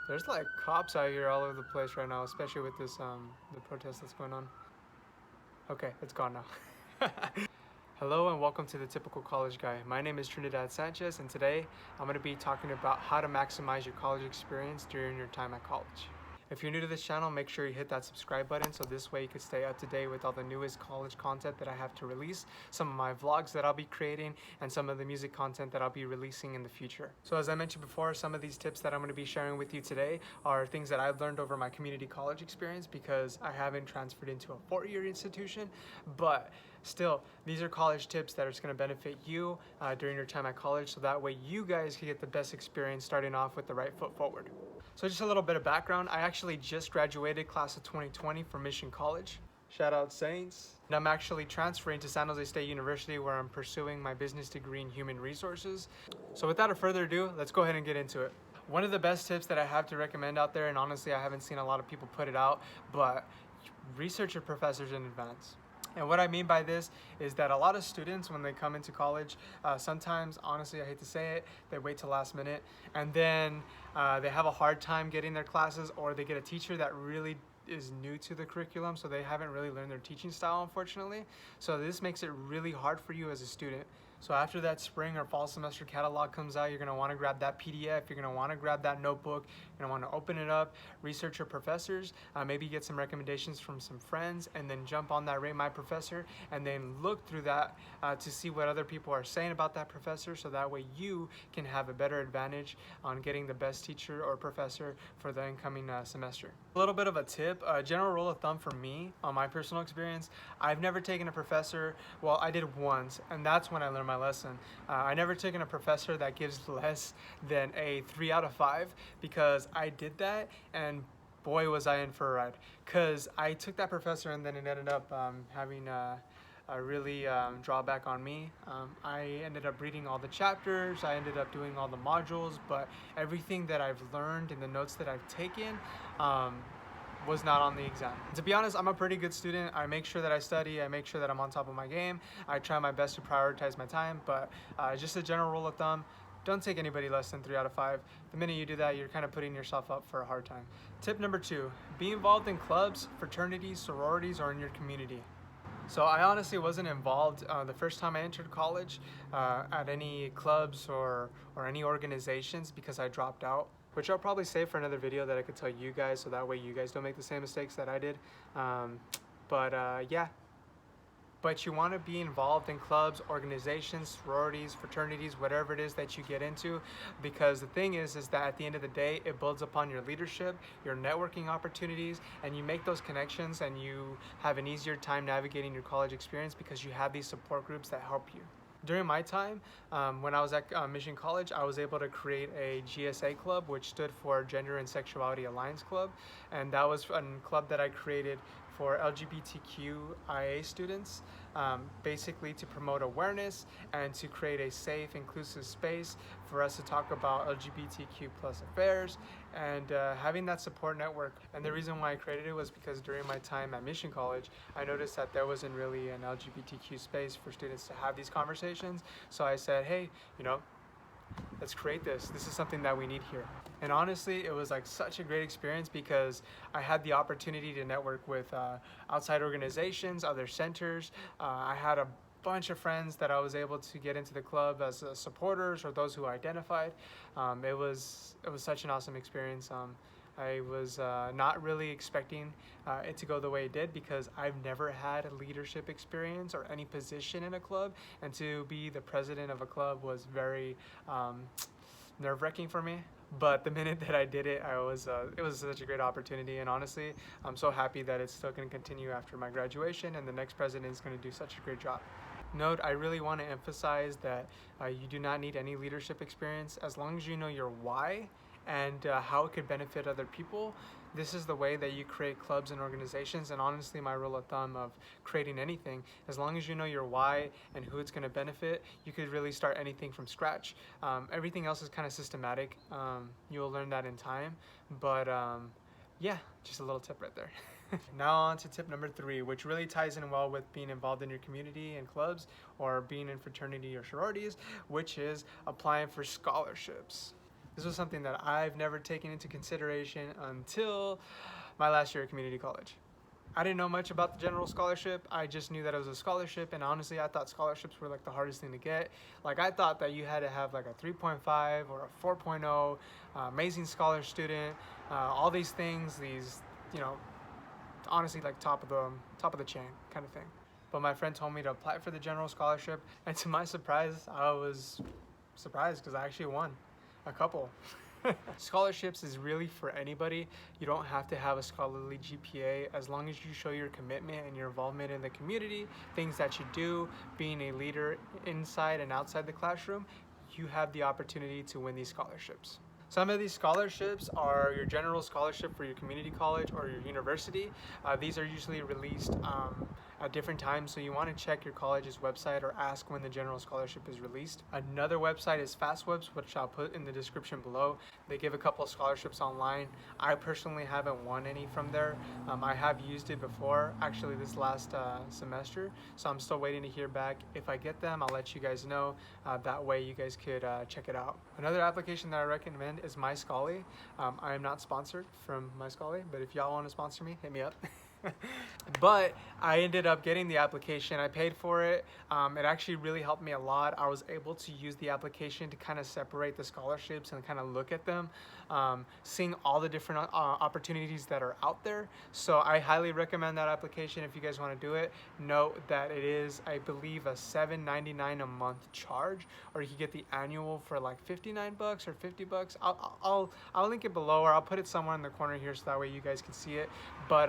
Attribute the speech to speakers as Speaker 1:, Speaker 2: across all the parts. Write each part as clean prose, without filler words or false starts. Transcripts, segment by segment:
Speaker 1: There's like cops out here all over the place right now, especially with this the protest that's going on. Okay, it's gone now. Hello and welcome to the Typical College Guy. My name is Trinidad Sanchez, and today I'm going to be talking about how to maximize your college experience during your time at college. If you're new to this channel, make sure you hit that subscribe button so this way you can stay up to date with all the newest college content that I have to release, some of my vlogs that I'll be creating, and some of the music content that I'll be releasing in the future. So as I mentioned before, some of these tips that I'm going to be sharing with you today are things that I've learned over my community college experience because I haven't transferred into a four-year institution, but still, these are college tips that are going to benefit you during your time at college, so that way you guys can get the best experience starting off with the right foot forward. So just a little bit of background, I actually just graduated class of 2020 from Mission College. Shout out Saints. And I'm actually transferring to San Jose State University where I'm pursuing my business degree in human resources. So without further ado, let's go ahead and get into it. One of the best tips that I have to recommend out there, and honestly I haven't seen a lot of people put it out, but research your professors in advance. And what I mean by this is that a lot of students, when they come into college, sometimes, honestly, I hate to say it, they wait till last minute, and then they have a hard time getting their classes, or they get a teacher that really is new to the curriculum, so they haven't really learned their teaching style, unfortunately. So this makes it really hard for you as a student. So after that spring or fall semester catalog comes out, you're going to want to grab that PDF, you're going to want to grab that notebook, you're going to want to open it up, research your professors, maybe get some recommendations from some friends, and then jump on that Rate My Professor, and then look through that to see what other people are saying about that professor, so that way you can have a better advantage on getting the best teacher or professor for the incoming semester. A little bit of a tip, a general rule of thumb for me on my personal experience, I've never taken a professor, well I did once, and that's when I learned my lesson. I never taken a professor that gives less than a 3 out of 5 because I did that, and boy was I in for a ride, because I took that professor and then it ended up having a really drawback on me. I ended up reading all the chapters, I ended up doing all the modules, but everything that I've learned and the notes that I've taken was not on the exam. To be honest, I'm a pretty good student. I make sure that I study, I make sure that I'm on top of my game, I try my best to prioritize my time, but just a general rule of thumb, don't take anybody less than 3 out of 5. The minute you do that, you're kind of putting yourself up for a hard time. Tip number 2, be involved in clubs, fraternities, sororities, or in your community. So I honestly wasn't involved the first time I entered college at any clubs or any organizations because I dropped out, which I'll probably save for another video that I could tell you guys, so that way you guys don't make the same mistakes that I did. Yeah. But you want to be involved in clubs, organizations, sororities, fraternities, whatever it is that you get into, because the thing is that at the end of the day, it builds upon your leadership, your networking opportunities, and you make those connections and you have an easier time navigating your college experience because you have these support groups that help you. During my time, when I was at Mission College, I was able to create a GSA club, which stood for Gender and Sexuality Alliance Club, and that was a club that I created for LGBTQIA students, basically to promote awareness and to create a safe, inclusive space for us to talk about LGBTQ plus affairs and having that support network. And the reason why I created it was because during my time at Mission College, I noticed that there wasn't really an LGBTQ space for students to have these conversations. So I said, hey, let's create this. This is something that we need here. And honestly, it was like such a great experience because I had the opportunity to network with outside organizations, other centers. I had a bunch of friends that I was able to get into the club as supporters or those who identified. It was such an awesome experience. I was not really expecting it to go the way it did because I've never had a leadership experience or any position in a club, and to be the president of a club was very nerve-wracking for me. But the minute that I did it, it was such a great opportunity, and honestly, I'm so happy that it's still going to continue after my graduation, and the next president is going to do such a great job. Note, I really want to emphasize that you do not need any leadership experience as long as you know your why and how it could benefit other people. This is the way that you create clubs and organizations, and honestly my rule of thumb of creating anything, as long as you know your why and who it's going to benefit, you could really start anything from scratch. Everything else is kind of systematic. You'll learn that in time, but yeah, just a little tip right there. Now on to tip number 3, which really ties in well with being involved in your community and clubs or being in fraternity or sororities, which is applying for scholarships. This was something that I've never taken into consideration until my last year at community college. I didn't know much about the general scholarship. I just knew that it was a scholarship, and honestly, I thought scholarships were like the hardest thing to get. Like, I thought that you had to have like a 3.5 or a 4.0, amazing scholar student, all these things, these, you know, honestly like top of the chain kind of thing. But my friend told me to apply for the general scholarship, and to my surprise, I was surprised because I actually won a couple. Scholarships is really for anybody. You don't have to have a scholarly GPA as long as you show your commitment and your involvement in the community, things that you do, being a leader inside and outside the classroom, you have the opportunity to win these scholarships. Some of these scholarships are your general scholarship for your community college or your university. These are usually released at different times, so you want to check your college's website or ask when the general scholarship is released. Another website is Fastwebs, which I'll put in the description below. They give a couple of scholarships online. I personally haven't won any from there. I have used it before, actually this last semester, so I'm still waiting to hear back. If I get them, I'll let you guys know. That way you guys could check it out. Another application that I recommend is Myscholly. I am not sponsored from Myscholly, but if y'all want to sponsor me, hit me up. But I ended up getting the application. I paid for it. It actually really helped me a lot. I was able to use the application to kind of separate the scholarships and kind of look at them, seeing all the different opportunities that are out there. So I highly recommend that application if you guys want to do it. Note that it is, I believe, a $7.99 a month charge, or you can get the annual for like 59 bucks or 50 bucks. I'll link it below, or I'll put it somewhere in the corner here so that way you guys can see it. But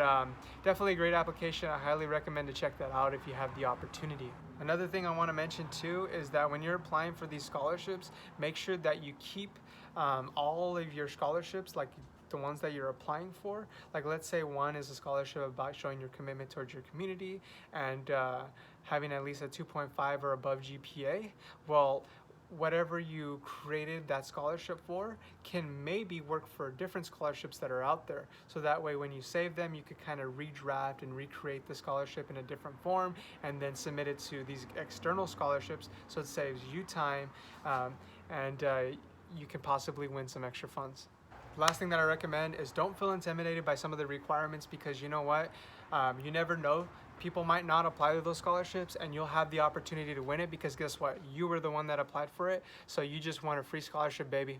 Speaker 1: definitely a great application. I highly recommend to check that out if you have the opportunity. Another thing I want to mention too is that when you're applying for these scholarships, make sure that you keep all of your scholarships, like the ones that you're applying for. Like, let's say one is a scholarship about showing your commitment towards your community and having at least a 2.5 or above GPA. Well, whatever you created that scholarship for can maybe work for different scholarships that are out there. So that way when you save them, you could kind of redraft and recreate the scholarship in a different form and then submit it to these external scholarships, so it saves you time and you can possibly win some extra funds. Last thing that I recommend is don't feel intimidated by some of the requirements, because you know what? You never know. People might not apply to those scholarships and you'll have the opportunity to win it, because guess what? You were the one that applied for it. So you just won a free scholarship, baby.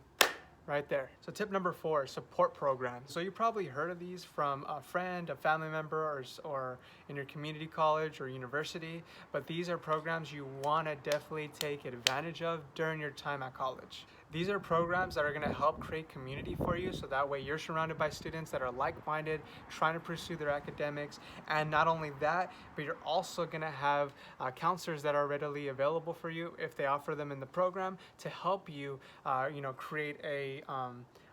Speaker 1: Right there. So tip number 4, support programs. So you probably heard of these from a friend, a family member, or in your community college or university, but these are programs you want to definitely take advantage of during your time at college. These are programs that are going to help create community for you, so that way you're surrounded by students that are like-minded, trying to pursue their academics. And not only that, but you're also going to have counselors that are readily available for you if they offer them in the program to help you, create a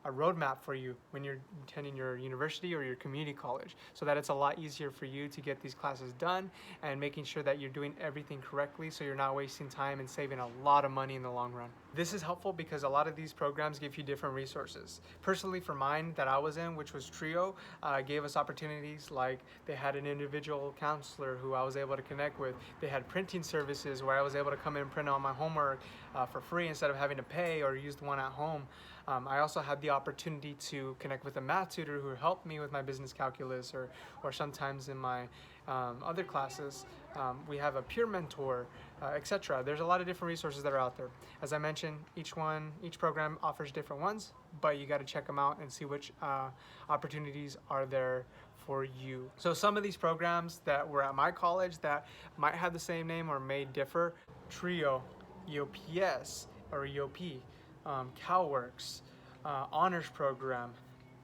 Speaker 1: roadmap for you when you're attending your university or your community college, so that it's a lot easier for you to get these classes done and making sure that you're doing everything correctly, so you're not wasting time and saving a lot of money in the long run. This is helpful because a lot of these programs give you different resources. Personally, for mine that I was in, which was TRIO, gave us opportunities like they had an individual counselor who I was able to connect with. They had printing services where I was able to come in and print out my homework for free instead of having to pay or use the one at home. I also had the opportunity to connect with a math tutor who helped me with my business calculus, or sometimes in my other classes. We have a peer mentor, etc. There's a lot of different resources that are out there. As I mentioned, each program offers different ones, but you got to check them out and see which opportunities are there for you. So some of these programs that were at my college that might have the same name or may differ: TRIO, EOPS or EOP, CalWorks, honors program,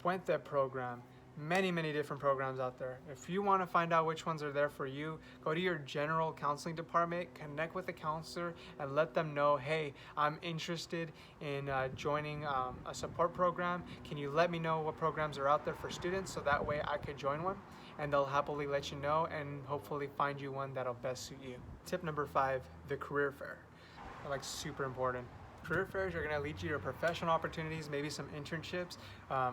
Speaker 1: Puente program, many different programs out there. If you want to find out which ones are there for you, go to your general counseling department, connect with a counselor, and let them know, hey, I'm interested in joining a support program. Can you let me know what programs are out there for students, so that way I could join one? And they'll happily let you know and hopefully find you one that'll best suit you. Tip number 5, the career fair. Like, super important. Career fairs are going to lead you to professional opportunities, maybe some internships,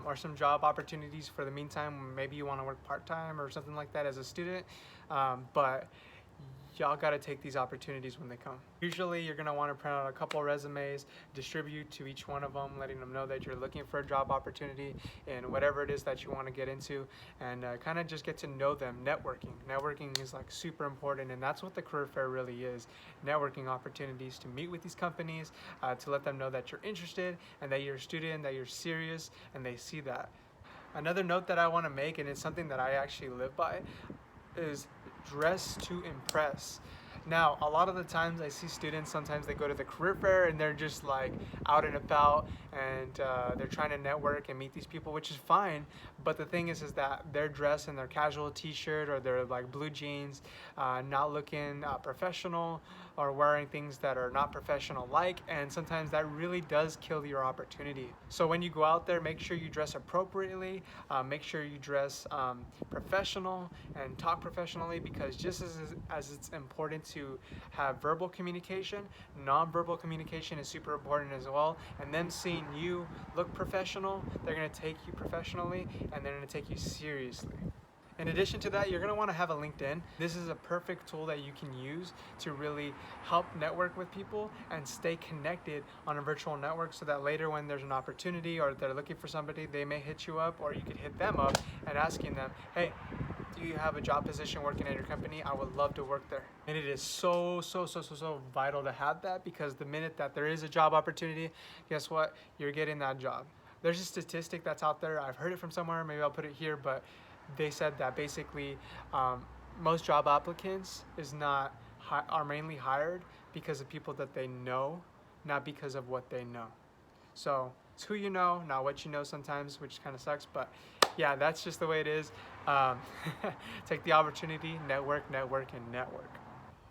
Speaker 1: or some job opportunities for the meantime. Maybe you want to work part-time or something like that as a student, but y'all gotta take these opportunities when they come. Usually you're gonna wanna print out a couple resumes, distribute to each one of them, letting them know that you're looking for a job opportunity in whatever it is that you wanna get into, and kind of just get to know them. Networking is like super important, and that's what the career fair really is. Networking opportunities to meet with these companies, to let them know that you're interested and that you're a student, that you're serious, and they see that. Another note that I wanna make, and it's something that I actually live by, is dress to impress. Now, a lot of the times I see students, sometimes they go to the career fair and they're just like out and about, and they're trying to network and meet these people, which is fine. But the thing is that they're dressed in their casual t-shirt or their like blue jeans, not looking professional, or wearing things that are not professional like, and sometimes that really does kill your opportunity. So when you go out there, make sure you dress appropriately, make sure you dress professional and talk professionally, because just as it's important to have verbal communication, non-verbal communication is super important as well. And them seeing you look professional, they're gonna take you professionally and they're gonna take you seriously. In addition to that, you're gonna wanna have a LinkedIn. This is a perfect tool that you can use to really help network with people and stay connected on a virtual network, so that later when there's an opportunity or they're looking for somebody, they may hit you up, or you could hit them up and asking them, hey, do you have a job position working at your company? I would love to work there. And it is so vital to have that, because the minute that there is a job opportunity, guess what? You're getting that job. There's a statistic that's out there. I've heard it from somewhere. Maybe I'll put it here, but they said that basically most job applicants are mainly hired because of people that they know, not because of what they know. So it's who you know, not what you know sometimes, which kind of sucks, but yeah, that's just the way it is. Take the opportunity, network, and network.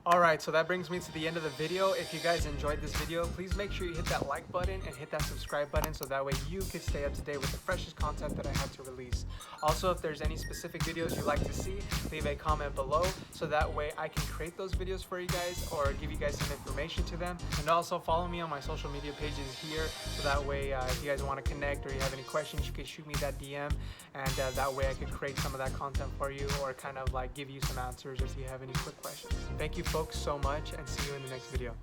Speaker 1: Alright, so that brings me to the end of the video. If you guys enjoyed this video, please make sure you hit that like button and hit that subscribe button, so that way you can stay up to date with the freshest content that I have to release. Also, if there's any specific videos you'd like to see, leave a comment below, so that way I can create those videos for you guys or give you guys some information to them. And also follow me on my social media pages here, so that way if you guys want to connect or you have any questions, you can shoot me that DM, and that way I can create some of that content for you, or kind of like give you some answers if you have any quick questions. Thank you folks so much, and see you in the next video.